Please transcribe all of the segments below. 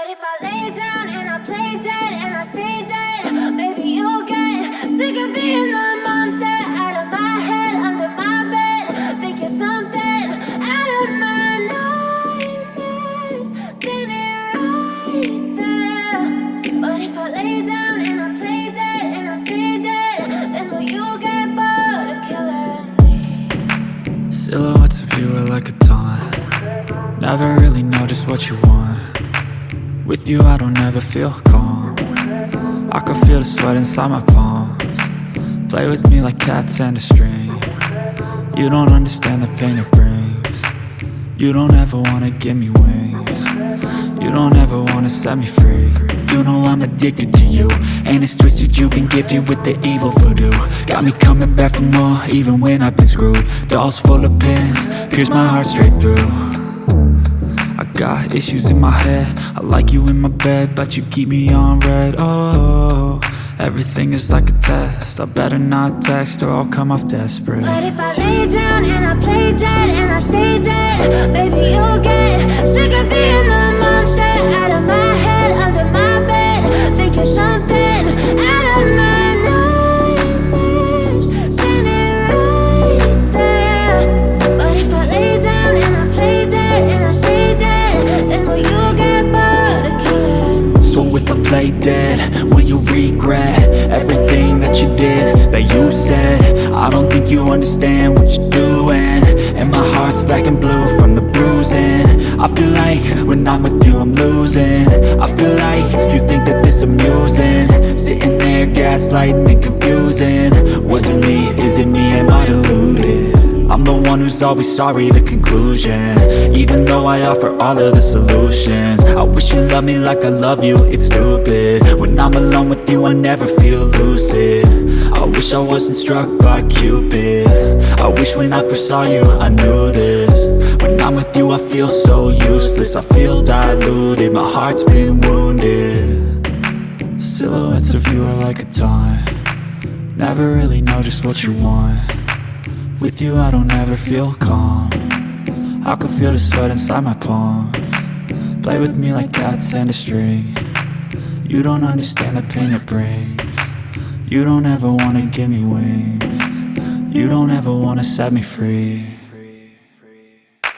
But if I lay down and I play dead and I stay dead, maybe you'll get sick of being the monster out of my head, under my bed, thinking something out of my nightmares, standing right there. But if I lay down and I play dead and I stay dead, then will you get bored of killing me? Silhouettes of you are like a taunt. Never really know just what you want. With you I don't ever feel calm. I can feel the sweat inside my palms. Play with me like cats and a string. You don't understand the pain it brings. You don't ever wanna give me wings. You don't ever wanna set me free. You know I'm addicted to you, and it's twisted, you've been gifted with the evil voodoo. Got me coming back for more, even when I've been screwed. Dolls full of pins, pierce my heart straight through. I got issues in my head, I like you in my bed, but you keep me on red. Oh, everything is like a test. I better not text or I'll come off desperate. But if I lay down and I play dead and I stay dead, baby you'll get sick of being the monster out of my head, under my bed, thinking something out of my nightmares, standing right there. But if I lay down and I play dead and I stay dead, then will you get bored of killing me? So if I play dead, will you regret everything that you did, that you said? I don't think you understand what you're doing, and my heart's black and blue from the bruising. I feel like when I'm with you I'm losing. I feel like you think that this amusing, sitting there gaslighting and confusing. Was it me? Is it me? Am I deluded? I'm the one who's always sorry, the conclusion, even though I offer all of the solutions. I wish you loved me like I love you, it's stupid. When I'm alone with you I never feel lucid. I wish I wasn't struck by Cupid. I wish when I first saw you I knew this. When I'm with you I feel so useless, I feel diluted, my heart's been wounded. Silhouettes of you are like a taunt. Never really know just what you want. With you I don't ever feel calm. I can feel the sweat inside my palms. Play with me like cats and a string. You don't understand the pain it brings. You don't ever wanna give me wings. You don't ever wanna set me free.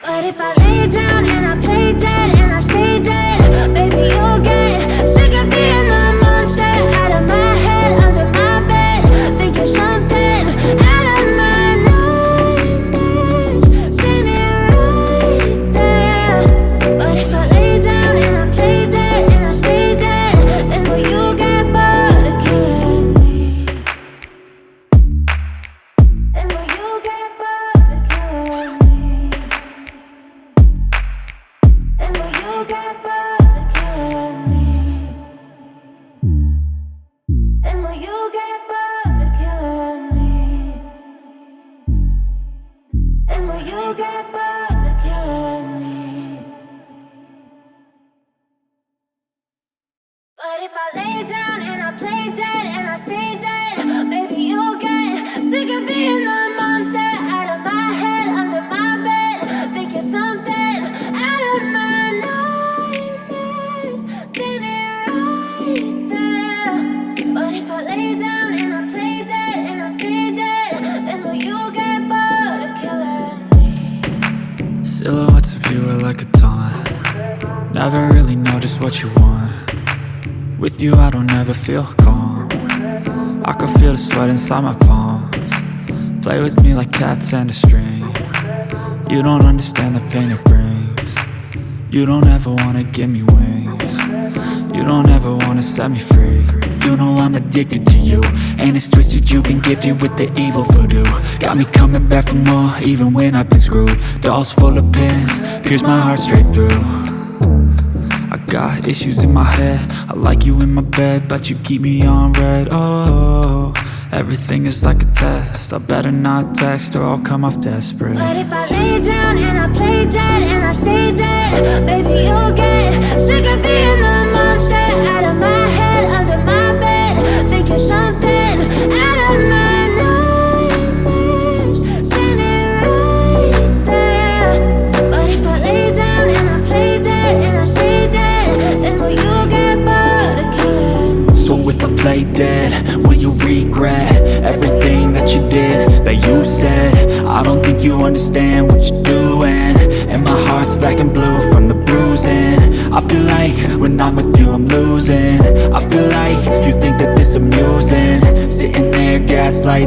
But if I lay down and I play dead and I stay dead, baby you'll get sick of being the monster out of my head, under my bed, thinking something out of my nightmares, standing right there. But if I lay down and I play dead and I stay dead, then will you get bored of killing me? Then will you get bored of killing me? Then will you get bored of killing me? Then will you get bored of killing me? Then will you get bored of killing me? But if I lay down and I play dead and I stay dead, baby you'll get sick of being the monster out of my head, under my bed, thinking something out of my nightmares, standing right there. But if I lay down and I play dead and I stay dead, then will you get bored of killing me? Silhouettes of you are like a taunt. Never really know just what you want. With you I don't ever feel calm. I can feel the sweat inside my palms. Play with me like cats and a string. You don't understand the pain it brings. You don't ever wanna give me wings. You don't ever wanna set me free. You know I'm addicted to you, and it's twisted, you've been gifted with the evil voodoo. Got me coming back for more, even when I've been screwed. Dolls full of pins, pierce my heart straight through. I got issues in my head, I like you in my bed, but you keep me on red. Oh, everything is like a test. I better not text or I'll come off desperate. But if I lay down and I play dead and I stay dead, baby you'll get sick of being the monster out of my head, under my bed, thinking something out of my nightmares, standing right there. But if I lay down and I play dead and I stay dead, then will you play dead? Will you regret everything that you did, that you said? I don't think you understand what you're doing, and my heart's black and blue from the bruising. I feel like when I'm with you I'm losing. I feel like you think that this amusing, sitting there gaslighting